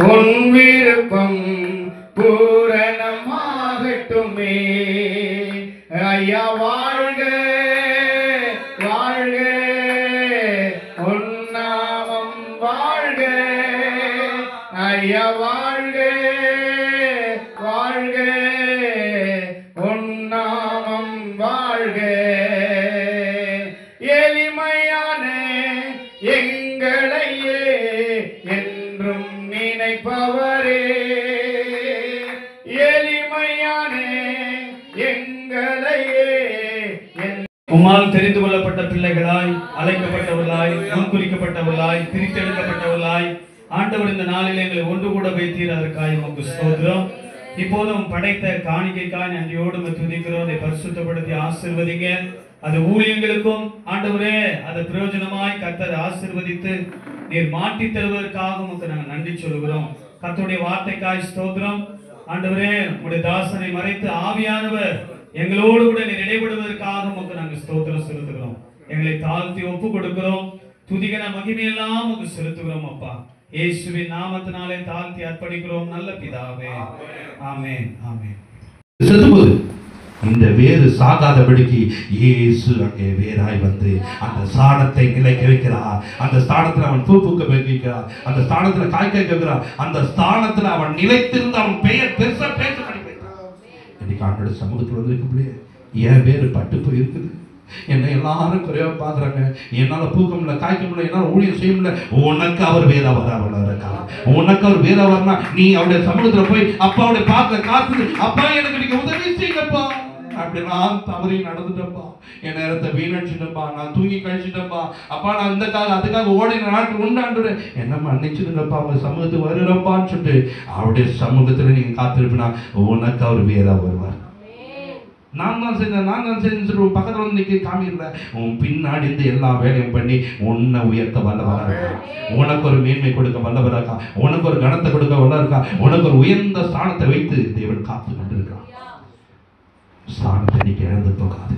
உன் விருப்பம் பூரணமாகட்டுமே. ஐயா வாழ்க வாழ்க, உன் நாமம் வாழ்க. ஐயா வாழ்க வாழ்க, உன் நாமம் வாழ்க. எளிமையான எங்களையே என்றும் நினைப்பவரே, எளிமையான எங்களையே. உம்மால் தெரிந்து கொள்ளப்பட்ட பிள்ளைகளாய், அழைக்கப்பட்டவர்களாய், முன்குறிக்கப்பட்டவர்களாய், பிரித்தெடுக்கப்பட்டவர்களாய் ஆண்டவர் இந்த நாளில் எங்களை ஒன்று கூட வைத்தீர். அதற்காக உமக்கு ஸ்தோத்திரம். இப்போதும் படைத்த காணிக்கைக்காய் நன்றியோடு துதிக்கிறோம். அதை பரிசுத்தப்படுத்தி ஆசீர்வதிங்க. அது ஊழியங்களுக்கும் ஆண்டவரே அதை பிரயோஜனமாய் கர்த்தர் ஆசீர்வதித்து நீர் மாற்றி தருவதற்காக உமக்கு நாங்கள் நன்றி சொல்கிறோம். கர்த்தருடைய வார்த்தைக்காய் ஸ்தோத்திரம். ஆண்டவரே உங்களுடைய தாசனை மறைத்து ஆவியானவர் எங்களோடு கூட நீர் இடைபடுவதற்காக உமக்கு நாங்கள் ஸ்தோத்திரம் செலுத்துகிறோம். எங்களை தாழ்த்தி ஒப்பு கொடுக்கிறோம். துதிகன மகிமையெல்லாம் உமக்கு செலுத்துகிறோம். அப்பா இயேசுவின் நாமத்தினாலே தாழ்த்தி அர்ப்பணிக்கிறோம் நல்ல பிதாவே. ஆமென் ஆமென். இந்த வேறு சாகாதபடிக்கு இயேசு அங்கே வேறாய் வந்து அந்த ஸ்தானத்தை நிலைக்க வைக்கிறார். அந்த ஸ்தானத்தில் அவன் பூ பூக்க வைக்கிறார். அந்த ஸ்தானத்தில் காய்க்க வைக்கிறார். அந்த ஸ்தானத்தில் அவன் நிலைத்திருந்து அவன் பெயர் பெருசா பேச படிக்கிறான். இன்னைக்கு ஆண்டோட சமூகத்தில் வந்து என் வேறு பட்டு போயிருக்குது. என்னை எல்லாரும் குறைவா பாக்குறாங்க. என்னால பூக்க முடியல, காய்க்க முடியல, என்னால ஊழியம் செய்ய முடியல. உனக்கு அவர் வேற வரவள இருக்கலாம். உனக்கு அவர் வேற வரனா நீ அவருடைய சமூகத்துல போய் அப்பாவுடைய பாக்க காத்து, அப்பா எனக்கு நீங்க உதவி செய்யுங்கப்பா. அப்படி நான் தவறி நடந்துட்டப்பா, என் நேரத்தை வீணடிச்சுட்டப்பா, நான் தூங்கி கழிச்சுட்டப்பா, அப்பா நான் அதுக்காக ஓடின நாட்கள் உண்டாண்டு என்ன மன்னிச்சிருங்கப்பா, அவங்க சமூகத்துக்கு வருகிறப்பான்னு சொல்லிட்டு அவருடைய சமூகத்துல நீங்க காத்திருப்பினா உனக்கு அவர் வேற வருவார். நான் தான் செஞ்சேன்னு சொல்லி பக்கத்தில் வந்து நிற்க காமிக்கல. உன் பின்னாடி இருந்து எல்லா வேலையும் பண்ணி உன்னை உயர்த்த வல்லவராக இருக்கா. உனக்கு ஒரு மேன்மை கொடுக்க வல்லவராக இருக்கா. உனக்கு ஒரு கனத்தை கொடுக்க வல்ல இருக்கா. உனக்கு ஒரு உயர்ந்த ஸ்தானத்தை வைத்து தேவன் காத்து கொண்டிருக்கிறான். ஸ்தானத்தை நீங்க இழந்து போகாது.